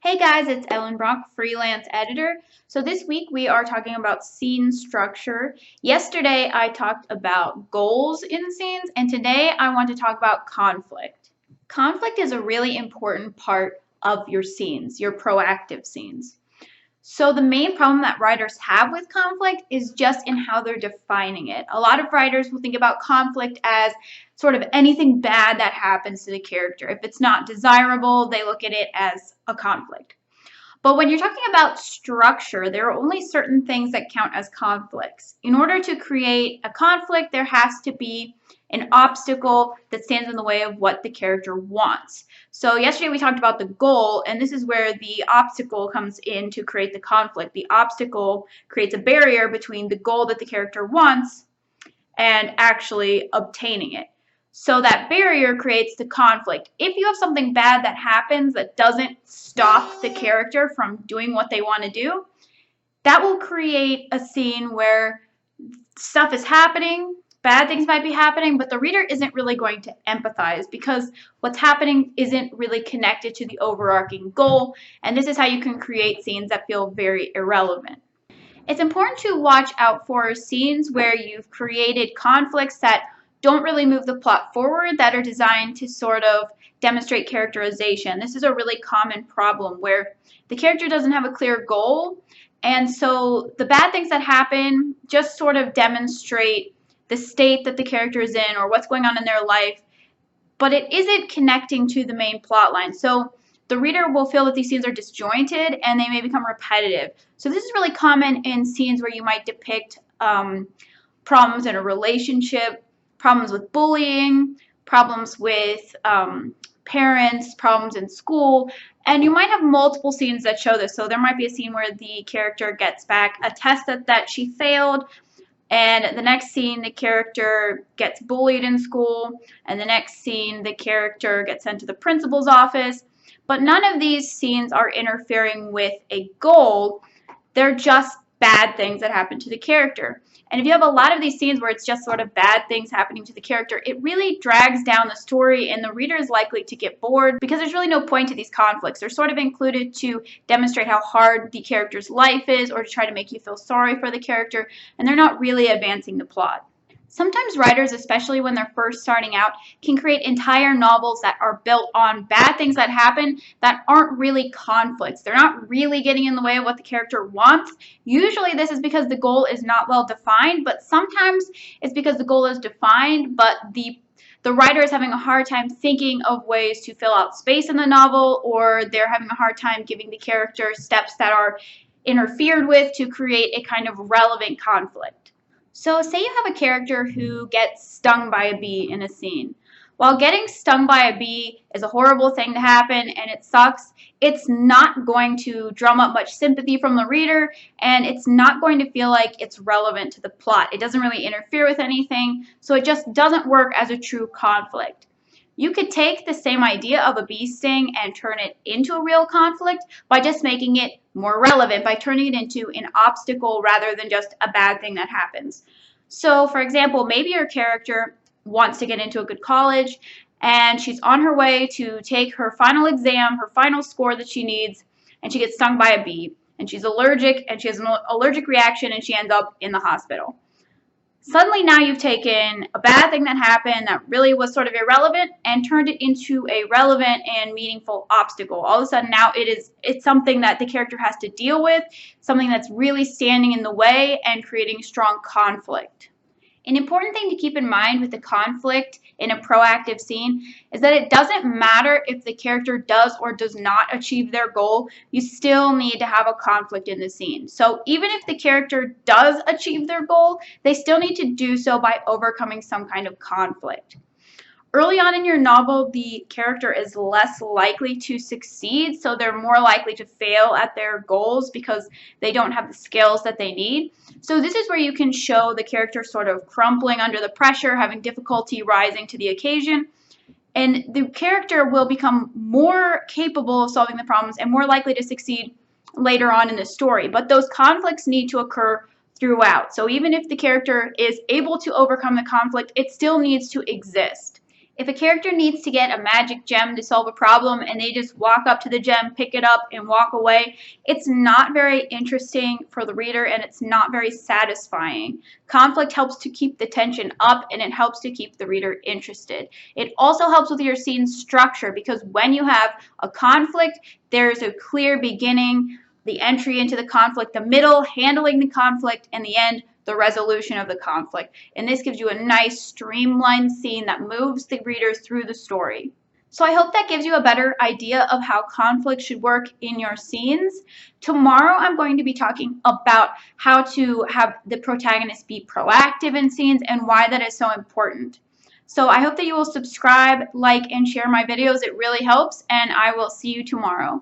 Hey guys, it's Ellen Brock, freelance editor. So this week we are talking about scene structure. Yesterday I talked about goals in scenes, and today I want to talk about conflict. Conflict is a really important part of your scenes, your proactive scenes. So the main problem that writers have with conflict is just in how they're defining it. A lot of writers will think about conflict as sort of anything bad that happens to the character. If it's not desirable, they look at it as a conflict. But when you're talking about structure, there are only certain things that count as conflicts. In order to create a conflict, there has to be an obstacle that stands in the way of what the character wants. So yesterday we talked about the goal, and this is where the obstacle comes in to create the conflict. The obstacle creates a barrier between the goal that the character wants and actually obtaining it. So that barrier creates the conflict. If you have something bad that happens that doesn't stop the character from doing what they want to do, that will create a scene where stuff is happening, bad things might be happening, but the reader isn't really going to empathize because what's happening isn't really connected to the overarching goal, and this is how you can create scenes that feel very irrelevant. It's important to watch out for scenes where you've created conflicts that don't really move the plot forward, that are designed to sort of demonstrate characterization. This is a really common problem where the character doesn't have a clear goal, and so the bad things that happen just sort of demonstrate the state that the character is in or what's going on in their life, but it isn't connecting to the main plot line. So the reader will feel that these scenes are disjointed and they may become repetitive. So this is really common in scenes where you might depict problems in a relationship, problems with bullying, problems with parents, problems in school, and you might have multiple scenes that show this. So there might be a scene where the character gets back a test that she failed, and the next scene the character gets bullied in school, and the next scene the character gets sent to the principal's office. But none of these scenes are interfering with a goal. They're just bad things that happen to the character. And if you have a lot of these scenes where it's just sort of bad things happening to the character, it really drags down the story and the reader is likely to get bored because there's really no point to these conflicts. They're sort of included to demonstrate how hard the character's life is or to try to make you feel sorry for the character, and they're not really advancing the plot. Sometimes writers, especially when they're first starting out, can create entire novels that are built on bad things that happen that aren't really conflicts. They're not really getting in the way of what the character wants. Usually this is because the goal is not well defined, but sometimes it's because the goal is defined, but the writer is having a hard time thinking of ways to fill out space in the novel, or they're having a hard time giving the character steps that are interfered with to create a kind of relevant conflict. So say you have a character who gets stung by a bee in a scene. While getting stung by a bee is a horrible thing to happen and it sucks, it's not going to drum up much sympathy from the reader, and it's not going to feel like it's relevant to the plot. It doesn't really interfere with anything, so it just doesn't work as a true conflict. You could take the same idea of a bee sting and turn it into a real conflict by just making it more relevant, by turning it into an obstacle rather than just a bad thing that happens. So, for example, maybe your character wants to get into a good college and she's on her way to take her final exam, her final score that she needs, and she gets stung by a bee, and she's allergic, and she has an allergic reaction, and she ends up in the hospital. Suddenly now you've taken a bad thing that happened that really was sort of irrelevant and turned it into a relevant and meaningful obstacle. All of a sudden now it's something that the character has to deal with, something that's really standing in the way and creating strong conflict. An important thing to keep in mind with the conflict in a proactive scene is that it doesn't matter if the character does or does not achieve their goal, you still need to have a conflict in the scene. So even if the character does achieve their goal, they still need to do so by overcoming some kind of conflict. Early on in your novel, the character is less likely to succeed, so they're more likely to fail at their goals because they don't have the skills that they need. So this is where you can show the character sort of crumpling under the pressure, having difficulty rising to the occasion, and the character will become more capable of solving the problems and more likely to succeed later on in the story. But those conflicts need to occur throughout. So even if the character is able to overcome the conflict, it still needs to exist. If a character needs to get a magic gem to solve a problem and they just walk up to the gem, pick it up, and walk away, it's not very interesting for the reader and it's not very satisfying. Conflict helps to keep the tension up and it helps to keep the reader interested. It also helps with your scene structure because when you have a conflict, there's a clear beginning, the entry into the conflict, the middle, handling the conflict, and the end, the resolution of the conflict. And this gives you a nice streamlined scene that moves the reader through the story. So I hope that gives you a better idea of how conflict should work in your scenes. Tomorrow I'm going to be talking about how to have the protagonist be proactive in scenes and why that is so important. So I hope that you will subscribe, like, and share my videos. It really helps, and I will see you tomorrow.